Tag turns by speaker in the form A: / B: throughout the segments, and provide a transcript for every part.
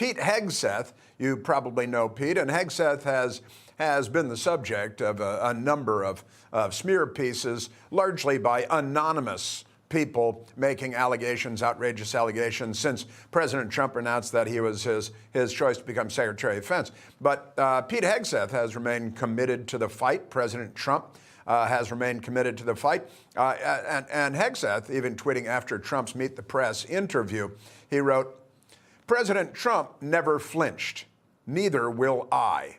A: Pete Hegseth. You probably know Pete, and Hegseth has been the subject of a number of smear pieces, largely by anonymous people making allegations, outrageous allegations, since President Trump announced that he was his choice to become Secretary of Defense. But Pete Hegseth has remained committed to the fight. President Trump has remained committed to the fight. And Hegseth, even tweeting after Trump's Meet the Press interview, he wrote, "President Trump never flinched. Neither will I."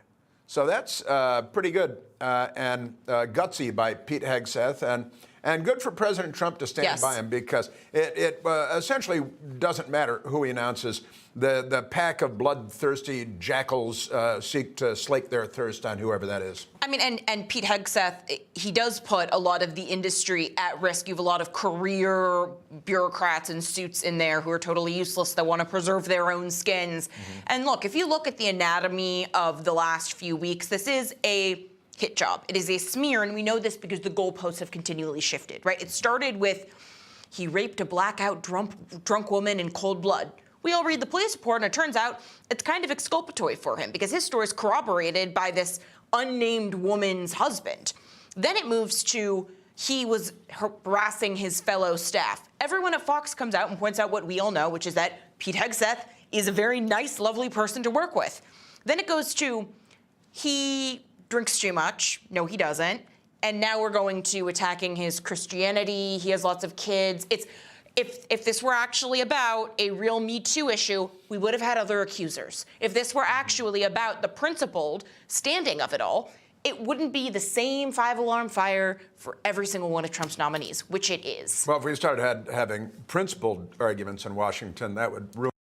A: So that's pretty good and gutsy by Pete Hegseth, and good for President Trump to stand by him, because it essentially doesn't matter who he announces. The pack of bloodthirsty jackals seek to slake their thirst on whoever that is.
B: I mean, and Pete Hegseth, he does put a lot of the industry at risk. You have a lot of career bureaucrats in suits in there who are totally useless, that want to preserve their own skins. And look, if you look at the anatomy of the last few weeks, this is a hit job. It is a smear, and we know this because the goalposts have continually shifted, right? It started with he raped a blackout drunk woman in cold blood. We all read the police report, and it turns out it's kind of exculpatory for him because his story is corroborated by this unnamed woman's husband. Then it moves to he was harassing his fellow staff. Everyone at Fox comes out and points out what we all know, which is that Pete Hegseth is a very nice, lovely person to work with. Then it goes to he drinks too much. No, he doesn't. And now we're going to attacking his Christianity. He has lots of kids. If this were actually about a real Me Too issue, we would have had other accusers. If this were actually about the principled standing of it all, it wouldn't be the same five-alarm fire for every single one of Trump's nominees, which it is.
A: Well, if we started having principled arguments in Washington, that would ruin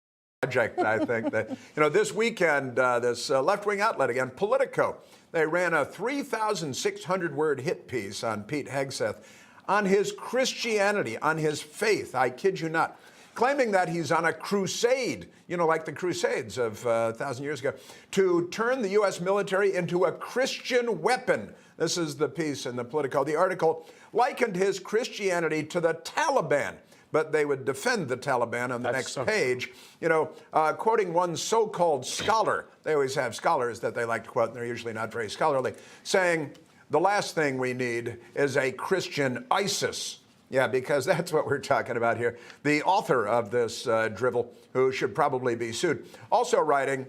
A: the project, I think. That, this weekend, this left-wing outlet again, Politico, they ran a 3,600-word hit piece on Pete Hegseth, on his Christianity, on his faith, I kid you not, claiming that he's on a crusade, like the Crusades of 1,000 years ago, to turn the U.S. military into a Christian weapon. This is the piece in the Politico. The article likened his Christianity to the Taliban, but they would defend the Taliban on the next page, quoting one so-called scholar. They always have scholars that they like to quote, and they're usually not very scholarly, saying, "The last thing we need is a Christian ISIS." Yeah, because that's what we're talking about here. The author of this drivel, who should probably be sued, also writing,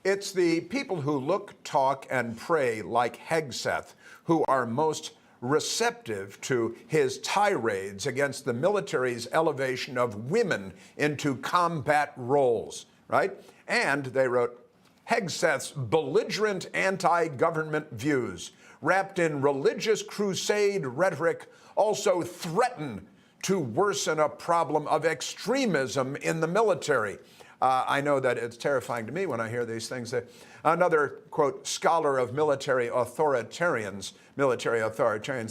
A: "It's the people who look, talk, and pray like Hegseth who are most receptive to his tirades against the military's elevation of women into combat roles," right? And they wrote, "Hegseth's belligerent anti-government views, wrapped in religious crusade rhetoric, also threaten to worsen a problem of extremism in the military." I know that it's terrifying to me when I hear these things. Another, quote, scholar of military authoritarians,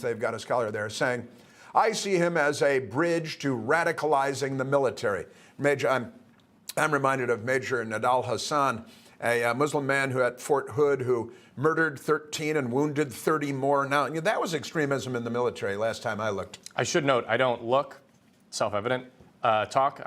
A: they've got a scholar there saying, "I see him as a bridge to radicalizing the military." I'm reminded of Major Nadal Hassan, a Muslim man who at Fort Hood who murdered 13 and wounded 30 more. Now, that was extremism in the military last time I looked.
C: I should note, I don't look, self-evident, talk.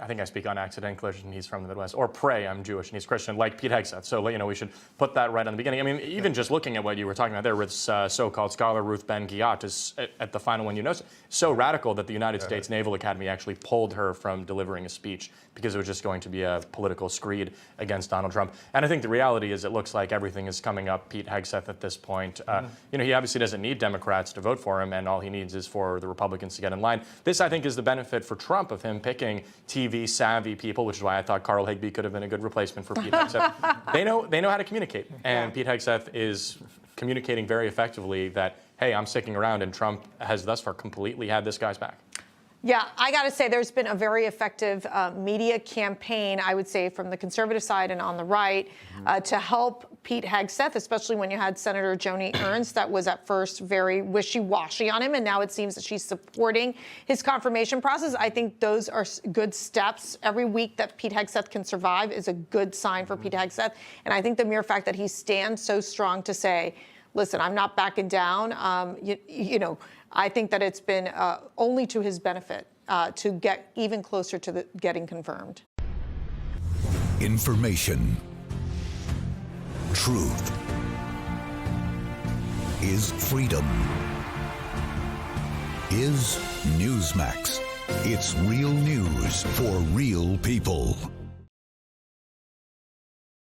C: I think I speak on accident English, and he's from the Midwest. Or pray, I'm Jewish, and he's Christian, like Pete Hegseth. So, we should put that right on the beginning. I mean, even just looking at what you were talking about there with so-called scholar Ruth Ben-Ghiat is at the final one, so radical that the United States Naval Academy actually pulled her from delivering a speech because it was just going to be a political screed against Donald Trump. And I think the reality is it looks like everything is coming up Pete Hegseth at this point. He obviously doesn't need Democrats to vote for him, and all he needs is for the Republicans to get in line. This, I think, is the benefit for Trump of him picking TV-savvy people, which is why I thought Carl Higbie could have been a good replacement for Pete Hegseth. They know how to communicate, and Pete Hegseth is communicating very effectively that, hey, I'm sticking around, and Trump has thus far completely had this guy's back.
D: Yeah, I got to say there's been a very effective media campaign, I would say, from the conservative side and on the right to help Pete Hegseth, especially when you had Senator Joni Ernst that was at first very wishy-washy on him, and now it seems that she's supporting his confirmation process. I think those are good steps. Every week that Pete Hegseth can survive is a good sign for Pete Hegseth, and I think the mere fact that he stands so strong to say, listen, I'm not backing down, I think that it's been only to his benefit to get even closer to getting confirmed.
E: Information. Truth is freedom. Is Newsmax. It's real news for real people.